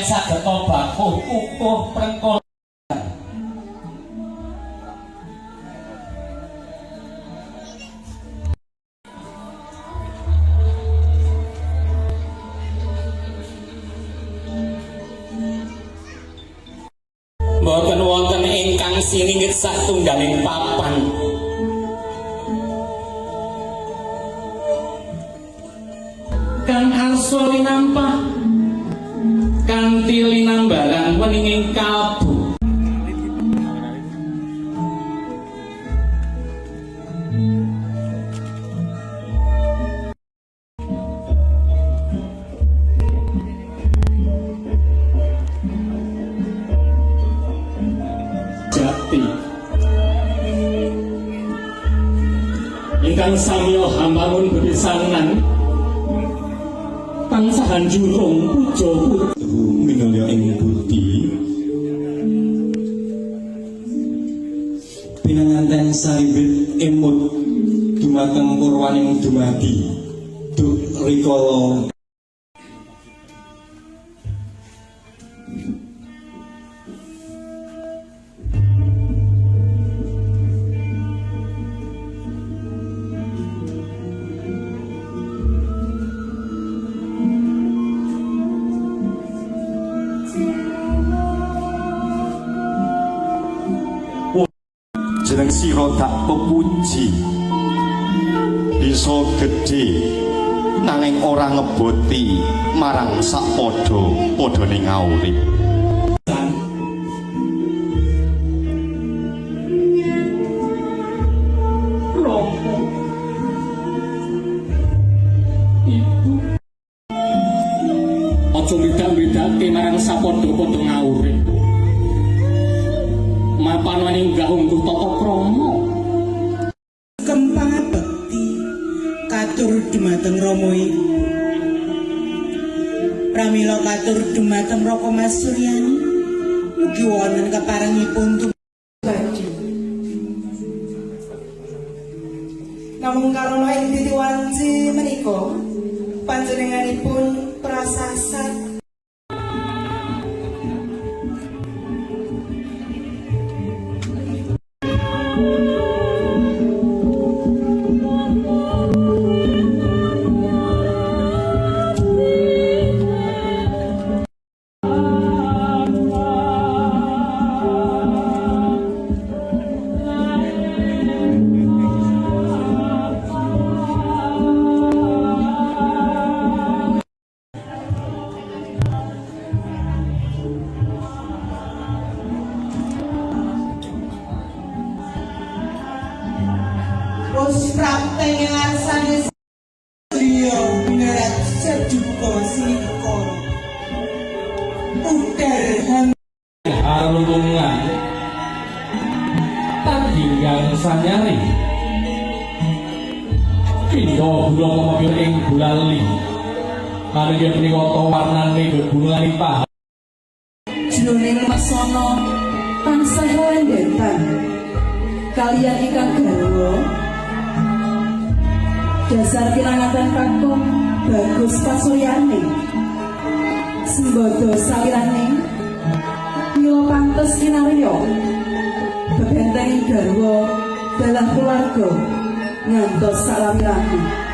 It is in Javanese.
saged bakuh kukuh prengkol boten wonten ingkang siningit satunggaling papan kang arsa linampah kanthi linambaran weninging kalbu jati ingkang samya hambangun bepisanan tangsahan jurung puja putu minulya ing budi pinanganten sarimbit emut dumateng purwaning dumadi duk rikala jeneng sira tak pepuji bisa gedhe nanging ora ngeboti marang sakpadha-padhane ngaurip Ibu aja beda-bedake marang sakpadha-padha ngaurip mapan gahungku tata krama kempang bekti katur dumateng Rama iku pramila katur dumateng Raka Mas Suryani mugi wonten kaparingipun baju namung karana ing titiwanci menika panjenenganipun prasasat Wis prapteng ngarsane liya nerat seduka sikara udan aruntungan tandingan sanyari pindha gula pemikir ing bulali kalih menika warnane bebungan paham jroning masana tansah lendhetan kaliyan ingkang garwa dasar kirangatan kakung bagus pasuryane sembada saliraning mila pantes kinarya bebenteng garwa dalam keluarga ngantos salamirane